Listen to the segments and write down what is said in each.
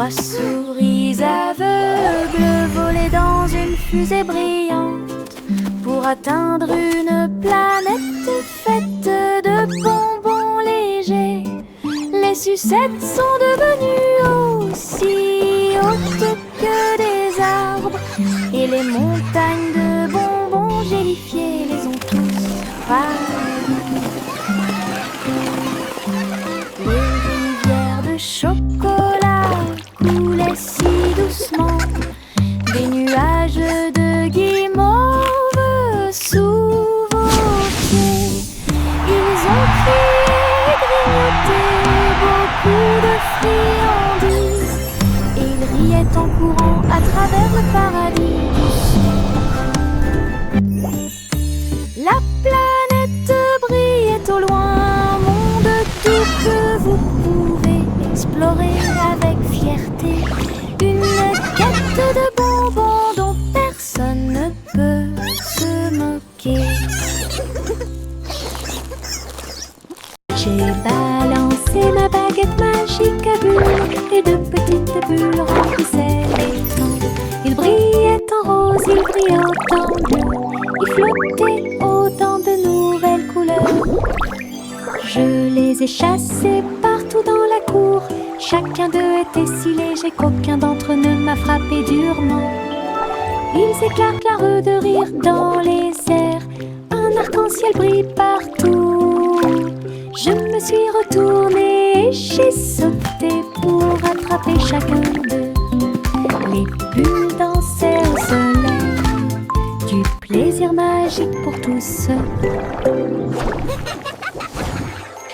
Trois souris aveugles volaient dans une fusée brillante pour atteindre une planète faite de bonbons légers. Les sucettes sont devenues aussi hautes que des arbres et les montagnes de bonbons gélifiés les ont tous ravagés. Les rivières de chocolat coulaient si doucement, des nuages de guimauve sous vos pieds. Ils ont crié, grignoté beaucoup de friandises, et ils riaient en courant à travers le paradis du son. La planète brillait au loin, monde tout que vous pouvez explorer avec fierté. Une quête de bonbons dont personne ne peut se moquer. J'ai balancé ma baguette magique à bulles, et de petites bulles remplissaient l'étang. Il brillait en rose, il brillait autant bleu, il flottait autant de nouvelles couleurs. Je les ai chassés partout dans la cour. Chacun d'eux était si léger qu'aucun d'entre eux ne m'a frappé durement. Ils éclatent la rue de rire dans les airs. Un arc-en-ciel brille partout. Je me suis retournée et j'ai sauté pour attraper chacun d'eux. Les bulles dansaient au soleil, du plaisir magique pour tous.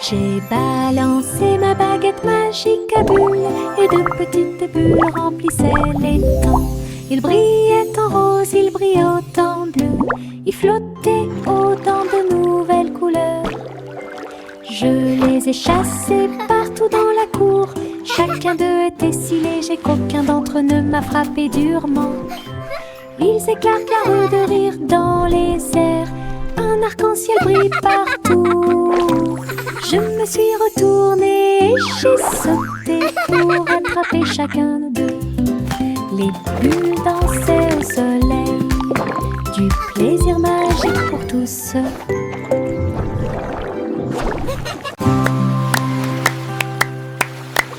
J'ai balancé ma baguette magique à bulles, et de petites bulles remplissaient l'étang. Il brillait en rose, il brillait autant bleu, il flottait autant de nouvelles couleurs. Je les ai chassés partout dans la cour. Chacun d'eux était si léger qu'aucun d'entre eux ne m'a frappé durement. Ils éclatent la rue de rire dans les airs. Un arc-en-ciel brille partout. Je me suis retournée et j'ai sauté pour attraper chacun d'eux. Les bulles dansaient au soleil, du plaisir magique pour tous.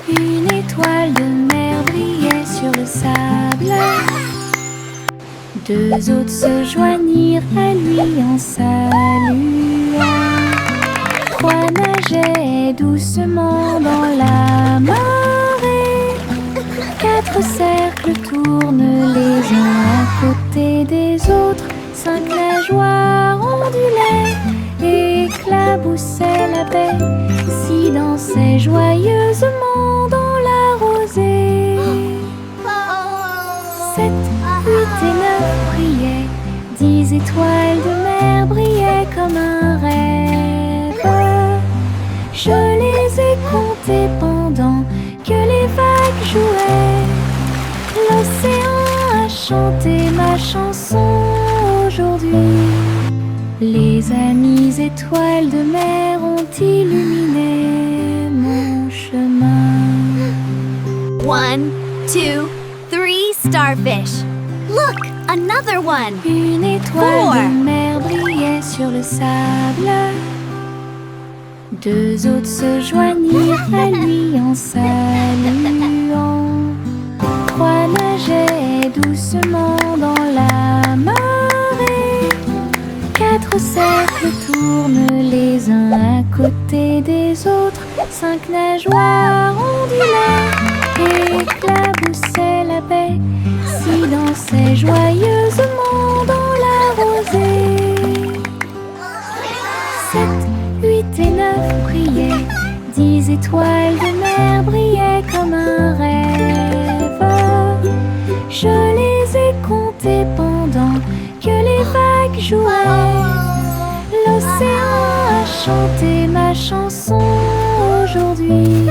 Une étoile de mer brillait sur le sable. Deux autres se joignirent à lui en saluant. Trois nageaient doucement dans la marée. Quatre cercles tournent les uns à côté des autres. Cinq nageoires ondulaient, éclaboussaient la baie, s'y dansaient joyeusement dans la rosée. 7, 8 et 9 brillaient, 10 étoiles de mer brillaient comme un rêve. Je les ai comptées pendant que les vagues jouaient. L'océan a chanté ma chanson aujourd'hui. Les amies étoiles de mer ont illuminé mon chemin. 1, 2, 3 starfish. Look, another one. Une étoile de mer brillait sur le sable. Deux autres se joignirent à lui en saluant. Trois nageaient doucement dans la marée. Quatre cercles tournent les uns à côté des autres. Cinq nageoires ondulaient, éclaboussaient la baie, s'y dansaient joyeusement dans la rosée. 7, 8 et 9 brillaient, 10 étoiles de mer brillaient comme un rêve. Je les ai comptées pendant que les vagues jouaient. L'océan a chanté ma chanson aujourd'hui.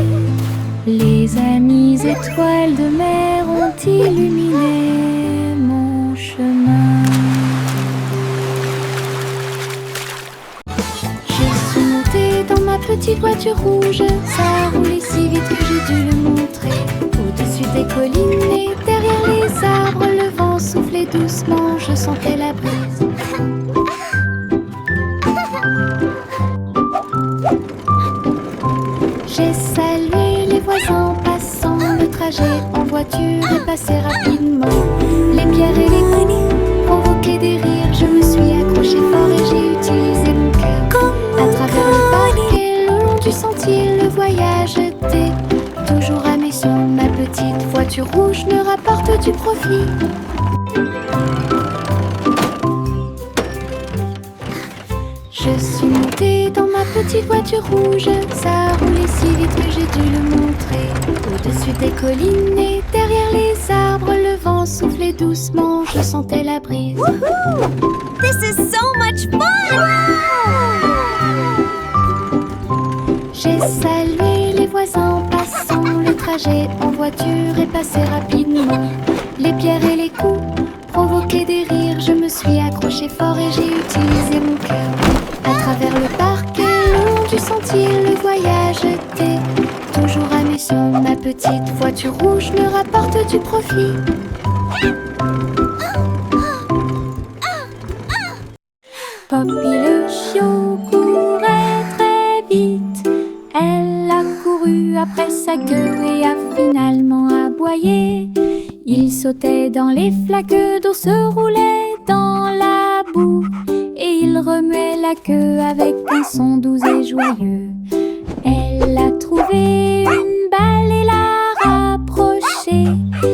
Les amies étoiles de mer ont illuminé mon chemin. J'ai sauté dans ma petite voiture rouge. Ça a roulé si vite que j'ai dû le montrer. Au-dessus des sentais la brise. J'ai salué les voisins passant, le trajet en voiture est passé rapidement. Les pierres et les coups provoquaient des rires, je me suis accroché fort et j'ai utilisé mon cœur. À travers le parc et le long du sentier, le voyage était toujours à mes yeux. Ma petite voiture rouge me rapporte du profit. Je suis montée dans ma petite voiture rouge. Ça roulait si vite que j'ai dû le montrer. Au-dessus des collines et derrière les arbres, le vent soufflait doucement, je sentais la brise. This is so much fun! J'ai salué les voisins passant, le trajet en voiture est passé rapidement. Les pierres et les coups provoquaient des rires, je me suis accroché fort et j'ai utilisé mon cœur. À travers le parc et le long du sentier, le voyage était toujours à mes yeux. Ma petite voiture rouge me rapporte du profit. Poppy le chiot courait très vite. Elle a couru après sa queue et a finalement aboyé. Il sautait dans les flaques d'eau, se roulait dans la boue, et il remuait la queue avec un son doux et joyeux. Elle a trouvé une balle et l'a rapprochée,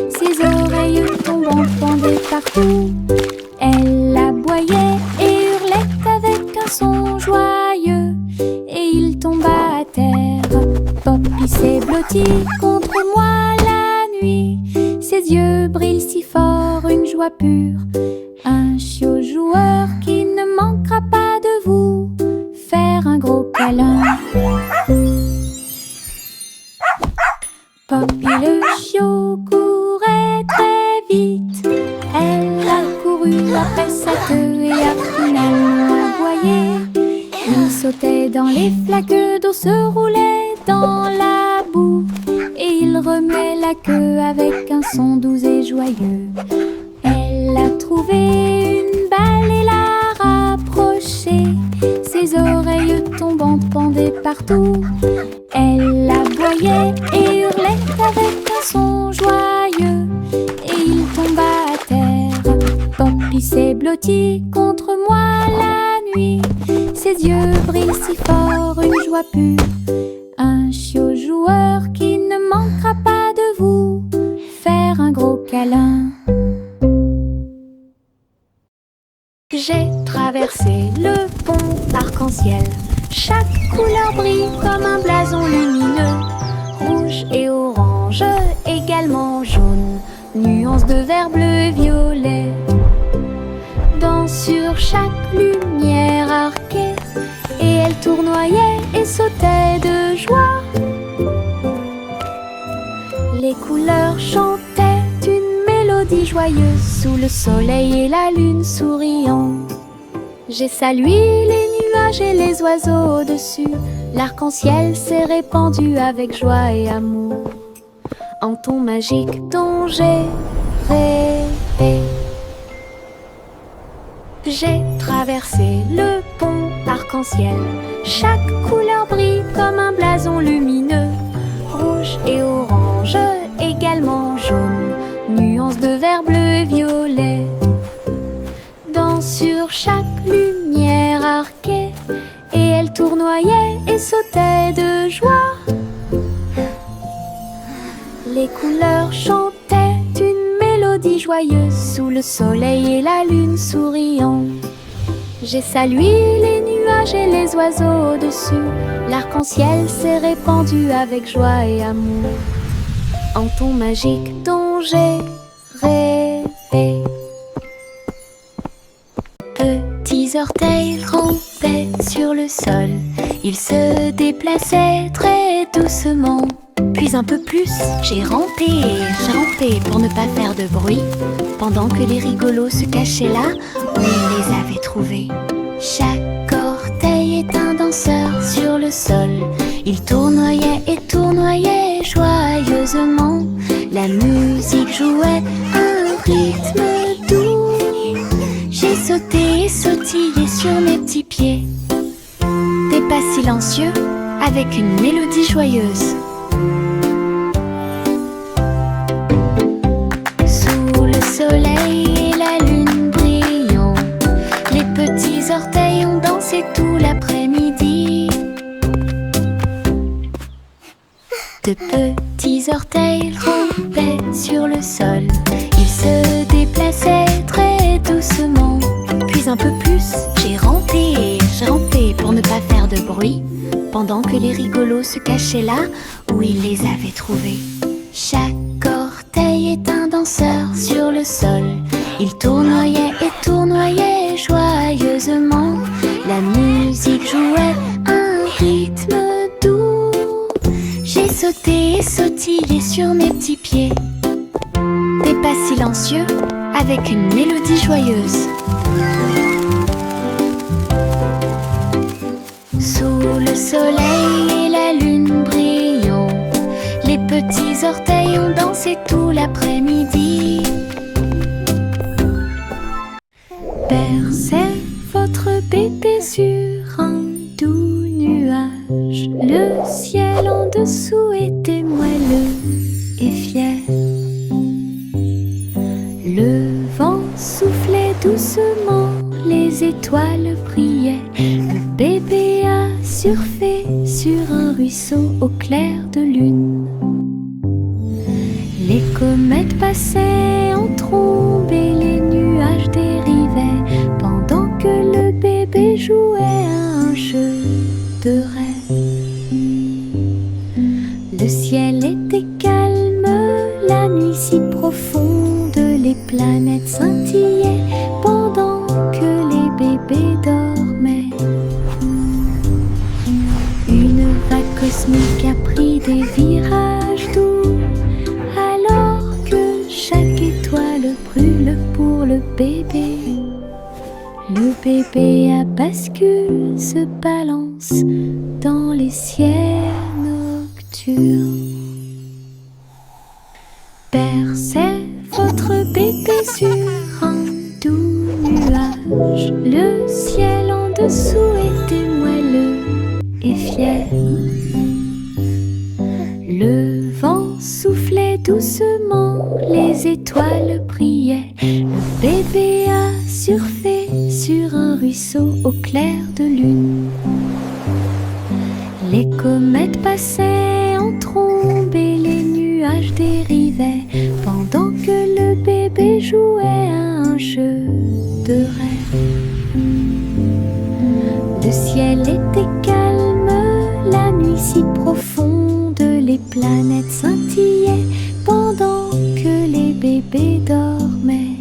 ses oreilles tombant pendaient partout. Elle aboyait et hurlait avec un son joyeux, et il tomba à terre. Poppy s'est blotti contre moi la nuit, ses yeux brillent si fort, une joie pure. Un chiot joueur qui ne manquera pas de vous faire un gros câlin. Poppy le chiot courait très vite. Elle a couru après sa queue et a finalement aboyé. Il sautait dans les flaques d'eau, se roulait dans la boue, et il remuait la queue avec un son doux et joyeux. Elle a trouvé une balle et l'a rapprochée, ses oreilles tombantes pendaient partout. Elle aboyait et hurlait avec un son joyeux, et il tomba à terre. Poppy s'est blotti contre moi la nuit, ses yeux brillent si fort, une joie pure. Un chiot joueur qui ne manquera pas de vous faire un gros câlin. J'ai traversé le pont arc-en-ciel. Chaque couleur brille comme un blason lumineux. Rouge et orange, également jaune, nuances de vert, bleu et violet. Sur chaque lumière arquée, et elle tournoyait et sautait de joie. Les couleurs chantaient une mélodie joyeuse sous le soleil et la lune souriant. J'ai salué les nuages et les oiseaux au-dessus. L'arc-en-ciel s'est répandu avec joie et amour en ton magique dont j'ai rêvé. J'ai traversé le pont arc-en-ciel. Chaque couleur brille comme un blason lumineux. Rouge et orange, également jaune, nuances de vert, bleu et violet. Sur chaque lumière arquée, et elle tournoyait et sautait de joie. Les couleurs chantaient une mélodie joyeuse sous le soleil et la lune souriant. J'ai salué les nuages et les oiseaux au-dessus. L'arc-en-ciel s'est répandu avec joie et amour en ton magique dont j'ai rêvé. Petits orteils rampaient sur le sol. Ils se déplaçaient très doucement. Puis un peu plus, j'ai rampé pour ne pas faire de bruit, pendant que les rigolos se cachaient là où ils les avaient trouvés. Chaque orteil est un danseur sur le sol. Il tournoyait et tournoyait joyeusement. La musique jouait un rythme doux. sautiller sur mes petits pieds. Des pas silencieux avec une mélodie joyeuse. Sous le soleil et la lune brillant, les petits orteils ont dansé tout l'après-midi. De petits orteils rampaient sur le sol. Ils se déplaçaient très doucement. Puis un peu plus, j'ai rampé pour ne pas faire de bruit, pendant que les rigolos se cachaient là où ils les avaient trouvés. Chaque orteil est un danseur sur le sol. Il tournoyait et tournoyait joyeusement. La musique jouait un rythme doux. J'ai sauté et sautillé sur mes petits pieds. Des pas silencieux avec une mélodie joyeuse. Sous le soleil et la lune brillant, les petits orteils ont dansé tout l'après-midi. Bercez votre bébé sur un doux nuage. Le ciel en dessous était moelleux et fier. Le vent soufflait doucement, les étoiles brillaient. Le bébé a surfé sur un ruisseau au clair de lune. Les comètes passaient en trombe et les nuages dérivaient, pendant que le bébé jouait à un jeu de rêve. Le ciel était calme, la nuit si profonde, les planètes scintillaient pendant que les bébés dormaient. Une vague cosmique a pris des virages doux, alors que chaque étoile brûle pour le bébé. Le bébé à bascule se balance dans les ciels nocturnes. Bercez votre bébé sur un doux nuage. Le ciel en dessous était moelleux et fier. Le vent soufflait doucement, les étoiles brillaient. Le bébé a surfé sur un ruisseau au clair de lune. Les comètes passaient en trombe et les nuages dérivaient, pendant que le bébé jouait à un jeu de rêve. Le ciel était calme, la nuit si profonde, les planètes scintillaient pendant que les bébés dormaient.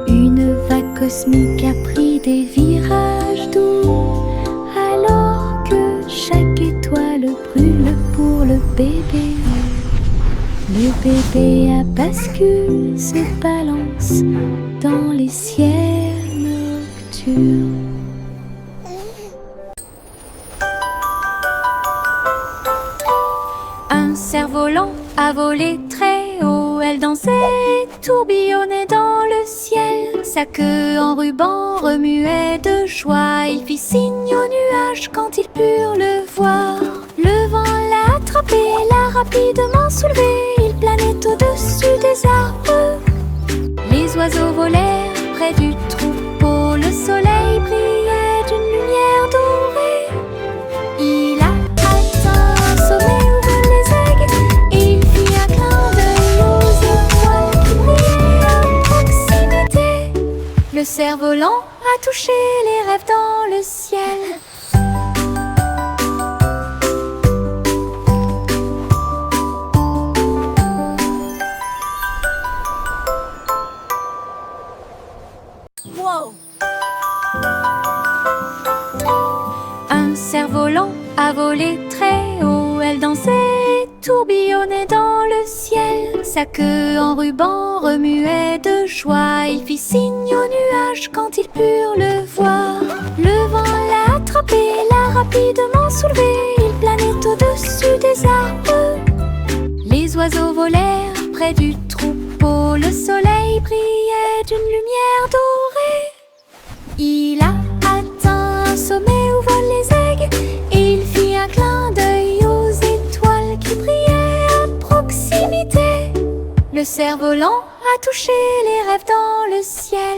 Une vague cosmique a pris des virages doux, alors que chaque étoile brûle pour le bébé. Le bébé à bascule se balance dans les ciels nocturnes. Un cerf-volant a volé très haut. Elle dansait, tourbillonnait dans le ciel. Sa queue en ruban remuait de joie. Il fit signe aux nuages quand ils purent le voir. Le vent l'a attrapé, l'a rapidement soulevé. Il planait au-dessus des arbres. Les oiseaux volèrent près du troupeau. Le soleil brillait d'une lumière dorée. Il a atteint un sommet où volent les aigues. Il fit un clin d'œil aux étoiles qui brillaient à proximité. Le cerf-volant a touché les rêves dans le ciel. Wow! Un cerf-volant a volé très haut. Elle dansait, tourbillonnait dans le ciel. Sa queue en ruban remuait de joie. Il fit signe aux nuages quand ils purent le voir. Le vent l'a attrapé, l'a rapidement soulevé. Il planait au-dessus des arbres. Les oiseaux volèrent près du troupeau. Le soleil brillait d'une lumière dorée. Il a atteint un sommet où volent les aigues. Il fit un clin d'œil aux étoiles qui brillaient à proximité. Le cerf-volant a touché les rêves dans le ciel.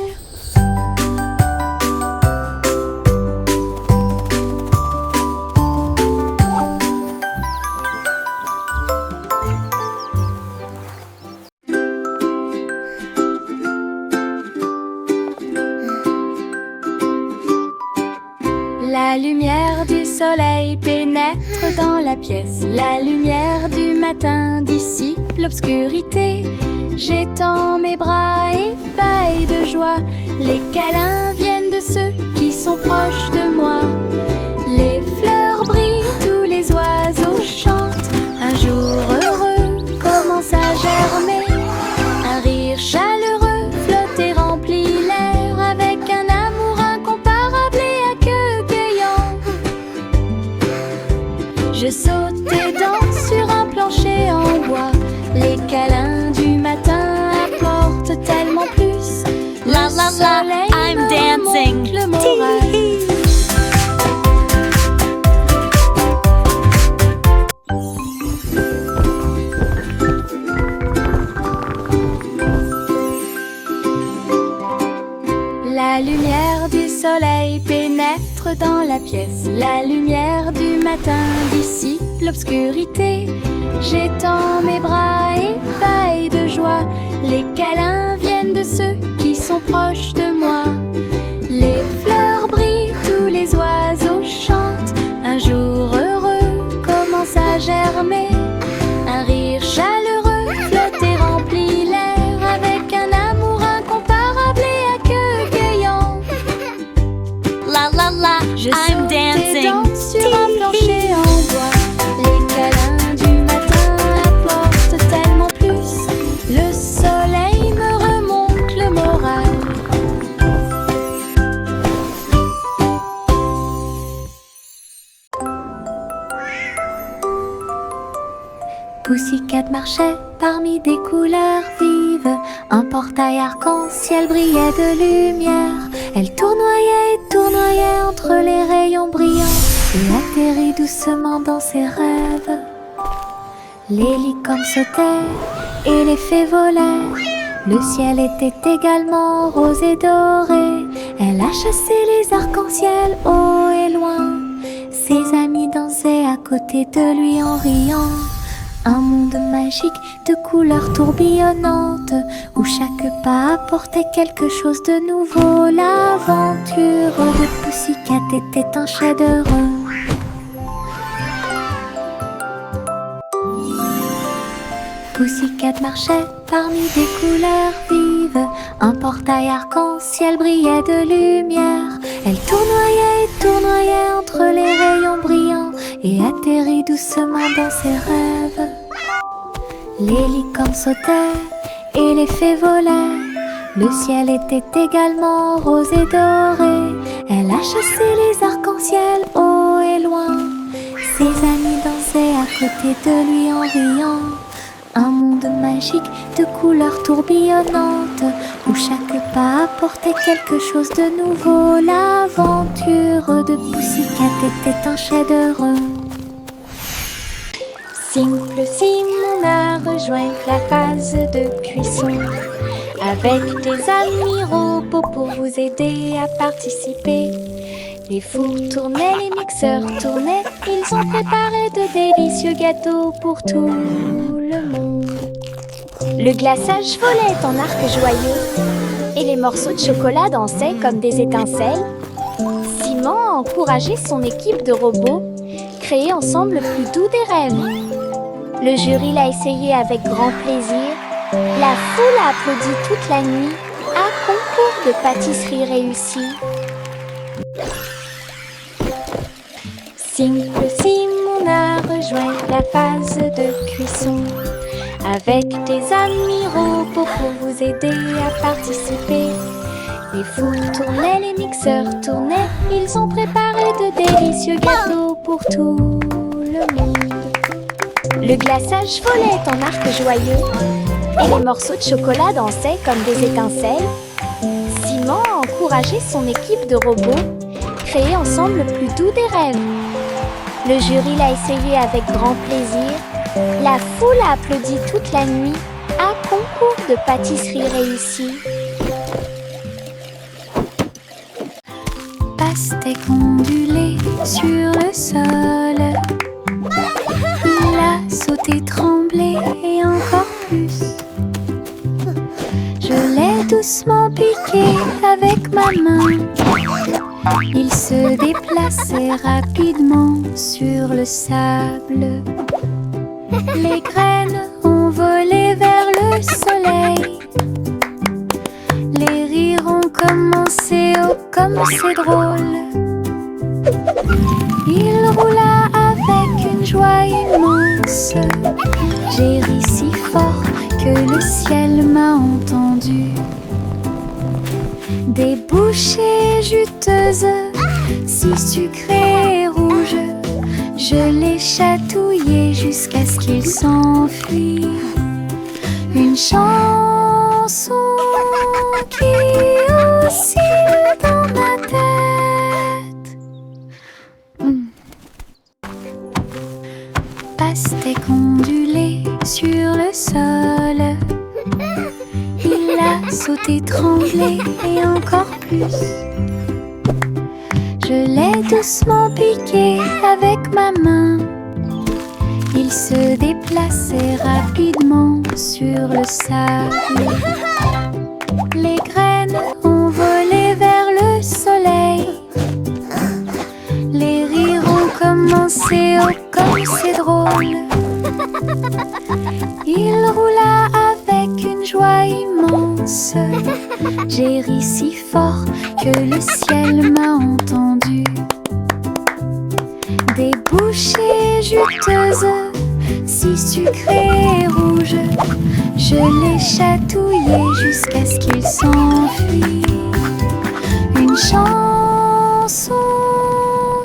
La lumière du soleil pénètre dans la pièce. La lumière du matin dissipe l'obscurité. J'étends mes bras ébahis de joie. Les câlins viennent de ceux qui sont proches de moi. Les fleurs brillent, tous les oiseaux chantent. Un jour heureux commence à germer. Un rire chaleureux flotte et remplit l'air avec un amour incomparable et accueillant. Je saute et danse sur un plancher en bois. Les câlins du matin apportent tellement plus. La la la, I'm dancing. Le moral. La lumière du soleil pénètre dans la pièce. La lumière du matin dissipe l'obscurité. J'étends mes bras ébahis de joie. Les câlins viennent de ceux qui sont proches de moi. Les fleurs brillent, tous les oiseaux chantent. Un jour heureux commence à germer. Un rire chaleureux flotte et remplit l'air avec un amour incomparable et accueillant. La la la, Je I'm saute et dancing. danse sur un plancher en bois. Les câlins du matin apportent tellement plus. Le soleil me remonte le moral. Pussycat marchait parmi des couleurs vives. Un portail arc-en-ciel brillait de lumière. Elle tournoyait et tournoyait entre les rayons brillants et atterrit doucement dans ses rêves. Les licornes sautaient et les fées volaient. Le ciel était également rose et doré. Elle a chassé les arcs-en-ciel haut et loin. Ses amis dansaient à côté de lui en riant. Un monde magique de couleurs tourbillonnantes où chaque pas apportait quelque chose de nouveau. L'aventure de Pussycat était un chef-d'œuvre. Pussycat marchait parmi des couleurs vives. Un portail arc-en-ciel brillait de lumière. Elle tournoyait et tournoyait entre les rayons brillants et atterrit doucement dans ses rêves. Les licornes sautaient et les fées volaient. Le ciel était également rose et doré. Elle a chassé les arcs-en-ciel haut et loin. Ses amis dansaient à côté de lui en riant. Un monde magique de couleurs tourbillonnantes où chaque pas apportait quelque chose de nouveau. L'aventure de Pussycat était un chef-d'œuvre. Simple Sim a rejoint la phase de cuisson avec des amis robots pour vous aider à participer. Les fours tournaient, les mixeurs tournaient, ils ont préparé de délicieux gâteaux pour tout le monde. Le glaçage volait en arc joyeux et les morceaux de chocolat dansaient comme des étincelles. Simon a encouragé son équipe de robots, créer ensemble le plus doux des rêves. Le jury l'a essayé avec grand plaisir. La foule a applaudi toute la nuit. Un concours de pâtisserie réussi. Simple Sim a rejoint la phase de cuisson avec des amis robots pour vous aider à participer. Les fours tournaient, les mixeurs tournaient, ils ont préparé de délicieux gâteaux pour tout le monde. Le glaçage volait en arc joyeux et les morceaux de chocolat dansaient comme des étincelles. Simon a encouragé encourager son équipe de robots, créer ensemble le plus doux des rêves. Le jury l'a essayé avec grand plaisir. La foule a applaudi toute la nuit. Un concours de pâtisserie réussi. Pastèque ondulée sur le sol. Il a sauté, tremblé et encore plus. Je l'ai doucement piqué avec ma main. Il se déplaçait rapidement sur le sable. Les graines ont volé vers le soleil. Les rires ont commencé, oh comme c'est drôle. Il roula avec une joie immense. J'ai ri si fort que le ciel m'a entendu. Des bouchées juteuses, si sucrées et rouges, je les chatouillais jusqu'à ce qu'ils s'enfuient. Une chanson qui oscille dans ma tête. Pastèque ondulée sur le sol. Il a sauté, tremblé et encore plus. Je l'ai doucement piqué avec ma main. Il se déplaçait rapidement sur le sable. Les graines ont volé vers le soleil. Les rires ont commencé, oh comme c'est drôle. Il roula avec une joie immense. J'ai ri si fort que le ciel m'a entendu. Des bouchées juteuses, si sucrées et rouges, je les chatouillais jusqu'à ce qu'ils s'enfuient. Une chanson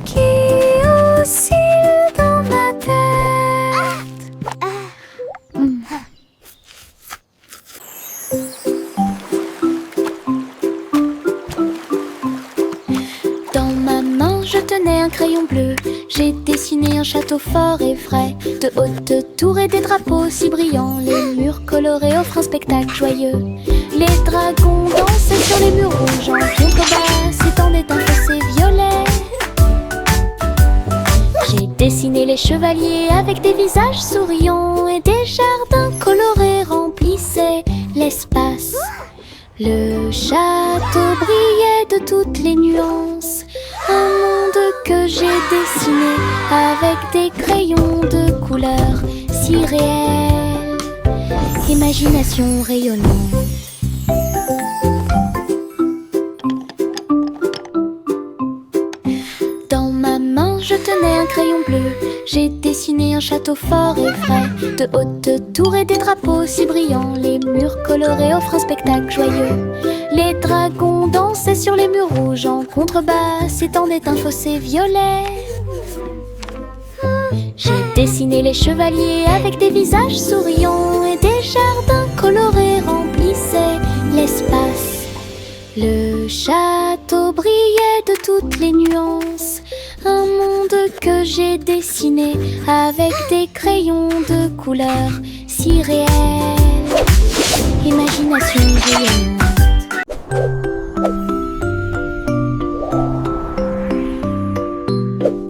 qui oscille dans ma tête. Dans ma main, je tenais un crayon bleu. J'ai dessiné un château fort et vrai, de hautes tours et des drapeaux si brillants. Les murs colorés offrent un spectacle joyeux. Les dragons dansaient sur les murs rouges. En contrebas s'étendait un fossé violet. J'ai dessiné les chevaliers avec des visages souriants. Et des jardins colorés remplissaient l'espace. Le château brillait de toutes les nuances. Un monde que j'ai dessiné avec des crayons de couleurs si réels. Imagination rayonnante. Dans ma main, je tenais un crayon bleu. J'ai dessiné un château fort et frais, de hautes tours et des drapeaux si brillants. Les murs colorés offrent un spectacle joyeux. Les dragons dansaient sur les murs rouges. En contrebas s'étendait un fossé violet. J'ai dessiné les chevaliers avec des visages souriants. Et des jardins colorés remplissaient l'espace. Le château brillait de toutes les nuances. Un monde que j'ai dessiné avec des crayons de couleurs si réels. Imagination rayonnante.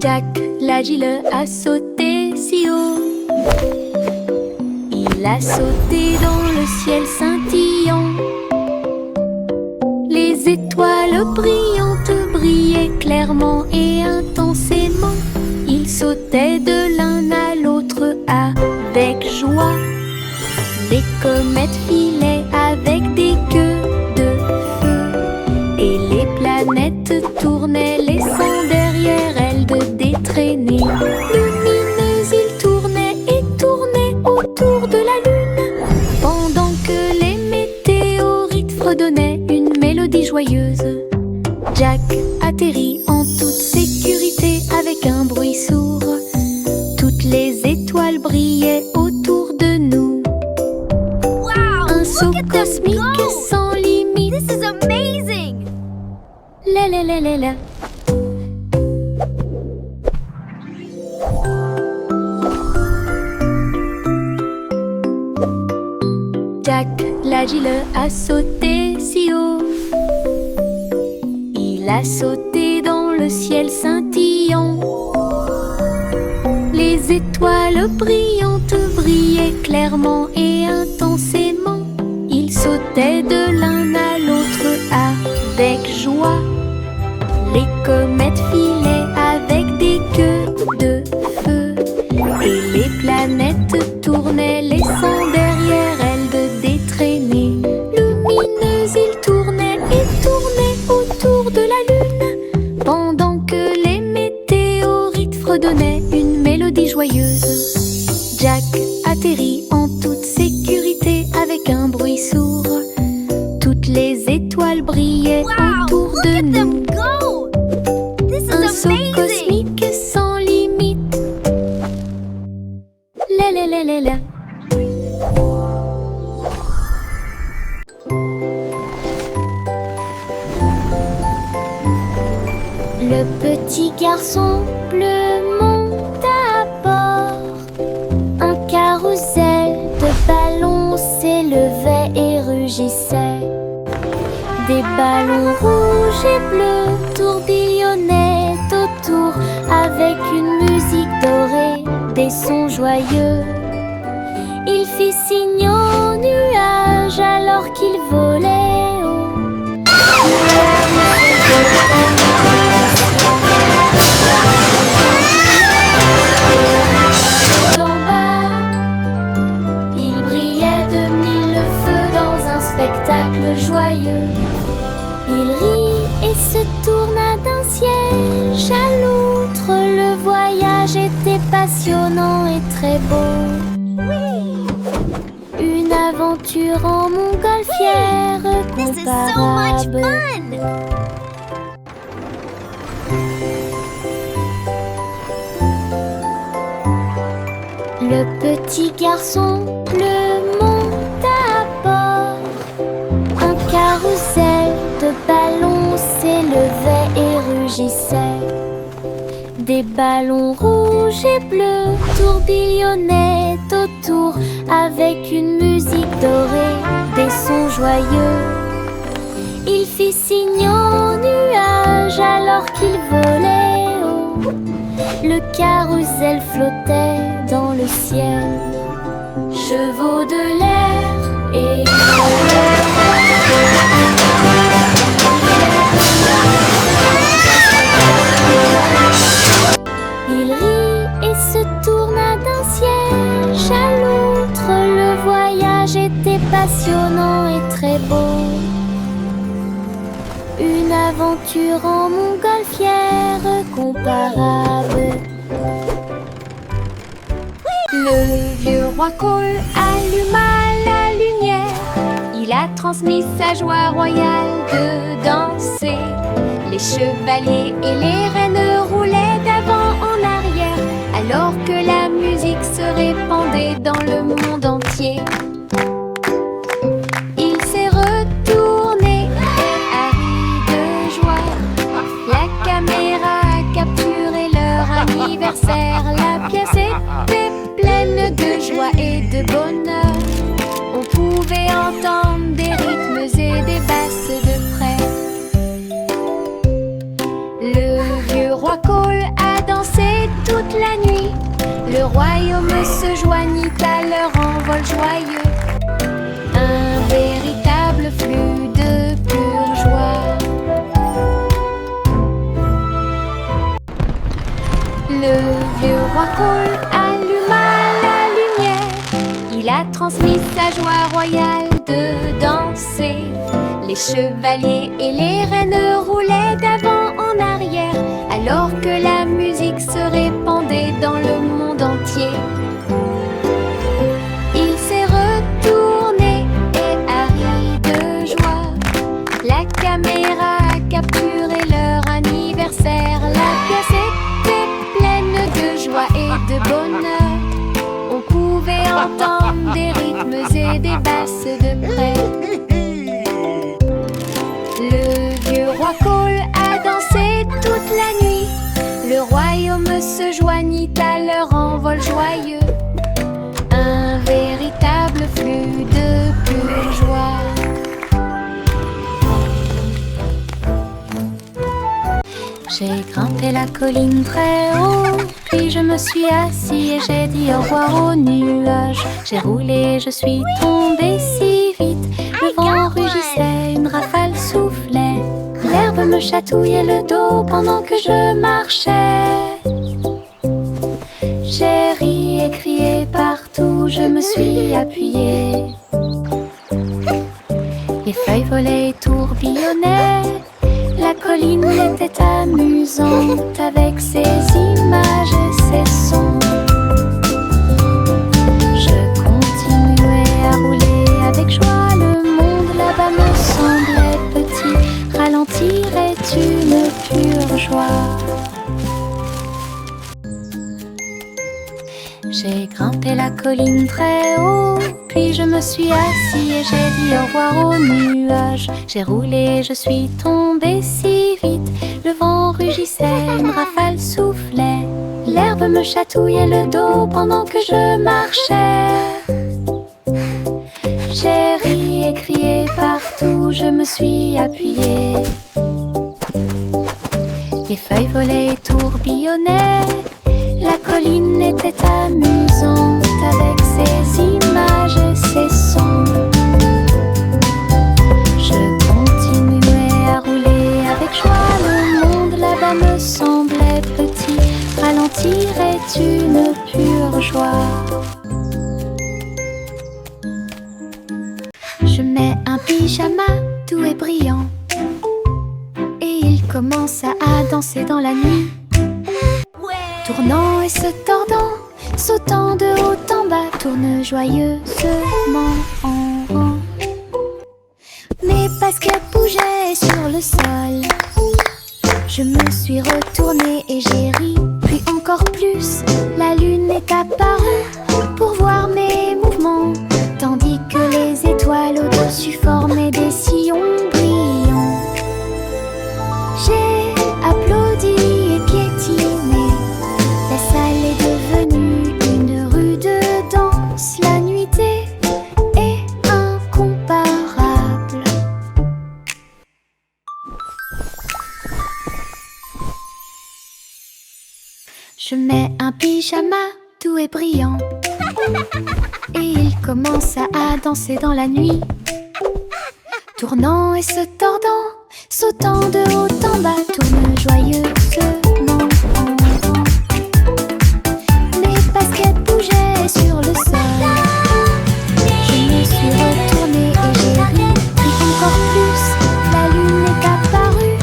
Jack l'agile a sauté si haut. Il a sauté dans le ciel scintillant. Les étoiles brillantes brillaient clairement et intensément. Il sautait de l'un à l'autre avec joie. Les comètes filaient avec des queues de feu. Et les planètes tournaient, laissant derrière elles de détraînées lumineuses. Ils tournaient et tournaient autour de la lune, pendant que les météorites fredonnaient une mélodie joyeuse. Jack atterrit en toute sécurité avec un bruit sourd. Toutes les étoiles brillaient autour de nous. Wow! Un saut cosmique sans limite. This is amazing! la la la la la. Jack l'agile a sauté si haut. Il a sauté dans le ciel scintillant. Les étoiles brillantes brillaient clairement et intensément. Il sautait de l'un à l'autre avec joie. Les comètes filaient avec des queues de feu. Et les planètes tournaient, laissant derrière elles des traînées lumineuses. Ils tournaient et tournaient autour de la lune, pendant que les météorites fredonnaient une mélodie joyeuse. Jack atterrit en toute sécurité avec un bruit sourd. Toutes les étoiles brillaient autour de nous. Un saut cosmique sans limite. La la la la la. Le petit garçon bleu monte à bord. Un carrousel de ballons s'élevait et rugissait. Des ballons rouges et bleus tourbillonnaient autour avec une musique dorée, des sons joyeux. Il fit signe aux nuages alors qu'il volait haut. En bas, il brillait de mille feux dans un spectacle joyeux. Il rit et se tourna d'un siège à l'autre. Le voyage était passionnant et très beau. Une aventure en montgolfière comparable. Le petit garçon bleu monta à bord. Un carrousel de ballons s'élevait et rugissait. Des ballons rouges et bleus tourbillonnaient autour avec une musique dorée, des sons joyeux. Il fit signe aux nuages alors qu'il volait haut. Le carrousel flottait dans le ciel. Chevaux de l'air et il rit et se tourna d'un siège à l'autre. Le voyage était passionnant et très beau. Une aventure en montgolfière comparable. Le vieux roi Cole alluma la lumière. Il a transmis sa joie royale de danser. Les chevaliers et les reines roulaient d'avant en arrière, alors que la musique se répandait dans le monde entier. Il s'est retourné et a ri de joie. La caméra a capturé leur anniversaire. La pièce était pleine de joie et de bonheur. On pouvait entendre des rythmes et des basses de près. Le vieux roi Cole a dansé toute la nuit. Le royaume se joignit à leur envol joyeux. Un véritable flux de pure joie. Le vieux roi Cole alluma la lumière. Il a transmis sa joie royale de danser. Les chevaliers et les reines roulaient d'avant en arrière, alors que la musique se répandait dans le monde entier. Il s'est retourné et a ri de joie. La caméra a capturé leur anniversaire. La pièce était pleine de joie et de bonheur. On pouvait entendre des rythmes et des basses de près. Le vieux roi Cole a paroles joyeux, un véritable flux de pure joie. J'ai grimpé la colline très haut, puis je me suis assis et j'ai dit au revoir aux nuages. J'ai roulé, je suis tombée si vite, le vent rugissait, une rafale soufflait. L'herbe me chatouillait le dos pendant que je marchais. J'ai ri et crié partout, je me suis appuyée. Les feuilles volaient et tourbillonnaient. La colline était amusante avec ses images et ses sons. Je continuais à rouler avec joie. Le monde là-bas me semblait petit. Ralentir est une pure joie. J'ai grimpé la colline très haut, puis je me suis assis et j'ai dit au revoir aux nuages. J'ai roulé, je suis tombée si vite, le vent rugissait, une rafale soufflait. L'herbe me chatouillait le dos pendant que je marchais. J'ai ri et crié partout, je me suis appuyée. Les feuilles volaient et tourbillonnaient. La colline était amusante avec ses images et ses sons. Je continuais à rouler avec joie. Le monde là-bas me semblait petit. Ralentir est une pure joie. Je mets un pyjama doux et brillant, et il commence à danser dans la nuit. Tournant et se tordant, sautant de haut en bas, tourne joyeusement en rond. Mes baskets bougeaient sur le sol. Je me suis retournée et j'ai ri, puis encore plus. La lune est apparue pour voir mes mouvements, tandis que les étoiles au-dessus formaient des sillons brillants. J'ai applaudi et piétiné. La salle est devenue une rue de danse. La nuitée est incomparable. Je mets un pyjama doux et brillant, et il commence à danser dans la nuit. Tournant et se tordant, sautant de haut en bas, tourne joyeusement en rond. Mes baskets bougeaient sur le sol. Je me suis retournée et j'ai ri, puis encore plus. La lune est apparue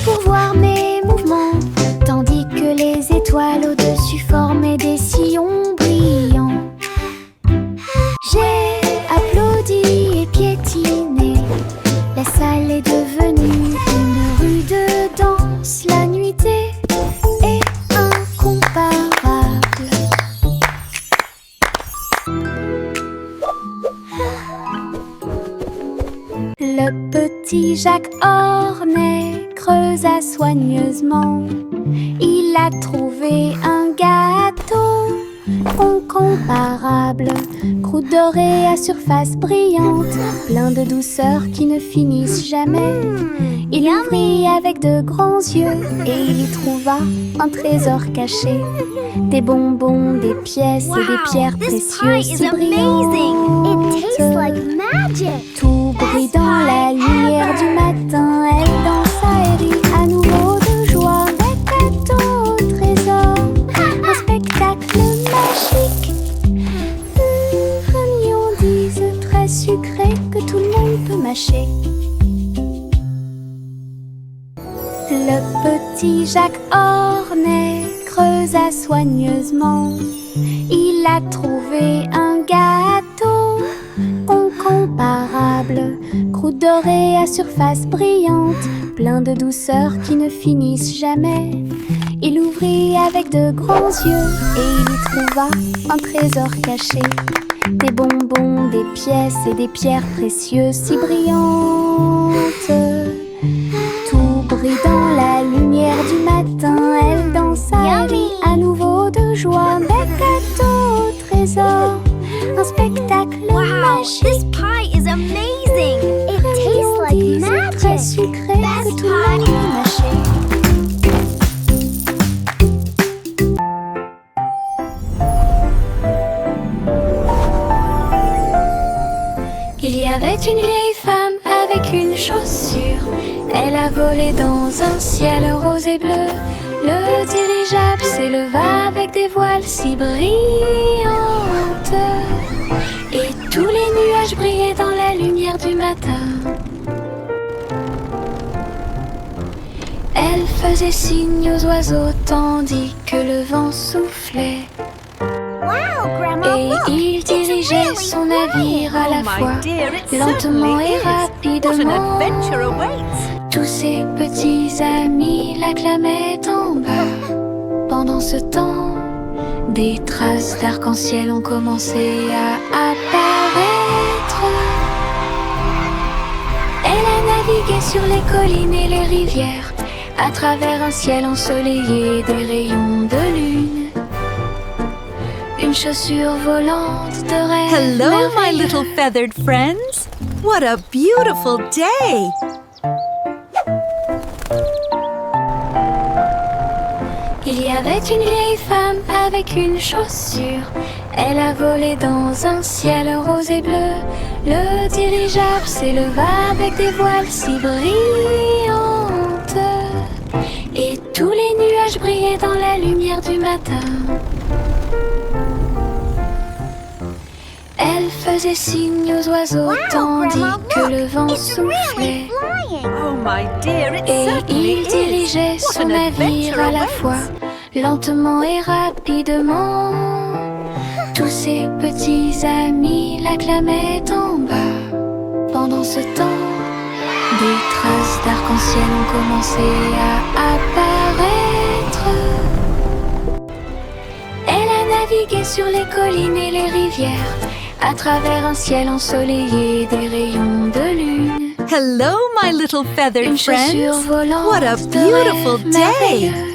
pour voir mes mouvements, tandis que les étoiles au-dessus formaient des sillons brillants. J'ai applaudi et piétiné. La salle est devenue une rue de danse. La nuitée est incomparable. Le petit Jacques Ornet creusa soigneusement. Il a trouvé un gâteau incomparable, croûte dorée à surface brillante, plein de douceur qui ne finissent jamais. Il ouvrit avec de grands yeux et il y trouva un trésor caché, des bonbons, des pièces et des pierres précieuses si brillantes. Tout brille dans la lumière du matin. Elle dansa et rit à nouveau de joie. Des cadeaux au trésor, un spectacle magique. Un friandise très sucré que tout le monde peut mâcher. Le petit Jacques Ornet creusa soigneusement. Il a trouvé un gâteau incomparable, croûte dorée à surface brillante, plein de douceur qui ne finissent jamais. Il ouvrit avec de grands yeux et il y trouva un trésor caché, des bonbons, des pièces et des pierres précieuses si brillantes. Tout brille dans la lumière du matin. Elle dansa et rit à nouveau de joie. Des gâteaux trésor, un spectacle magique. This pie is amazing! It tastes like C'est très magic. sucré que tout le monde peut mâcher. Il y avait une vieille femme avec une chaussure. Elle a volé dans un ciel rose et bleu. Le dirigeable s'éleva avec des voiles si brillantes. Et tous les nuages brillaient dans la lumière du matin. Elle faisait signe aux oiseaux tandis que le vent soufflait. Wow, Grandma, Et look! il dirigeait really son navire à la Oh fois, my dear, it lentement certainly et is. What an rapidement. adventure awaits. Tous ses petits amis l'acclamaient en bas. Pendant ce temps, des traces d'arc-en-ciel ont commencé à apparaître. Elle a navigué sur les collines et les rivières, à travers un ciel ensoleillé des rayons de lune. Une chaussure volante de rêve Hello, my merveilleux. little feathered friends. What a beautiful day. Il y avait une vieille femme avec une chaussure. Elle a volé dans un ciel rose et bleu. Le dirigeable s'éleva avec des voiles si brillantes. Et tous les nuages brillaient dans la lumière du matin. Elle faisait signe aux oiseaux tandis Grandma, que look! le vent It's really soufflait. flying! Oh, my dear, it Et certainly il dirigeait is. What son an navire adventure à la awaits. fois, lentement et rapidement. Tous ses petits amis l'acclamaient en bas. Pendant ce temps, des traces d'arc-en-ciel ont commencé à apparaître. Elle a navigué sur les collines et les rivières, à travers un ciel ensoleillé des rayons de lune. Hello, my little feathered Une chaussure friends. volante What a de beautiful rêve day. merveilleux.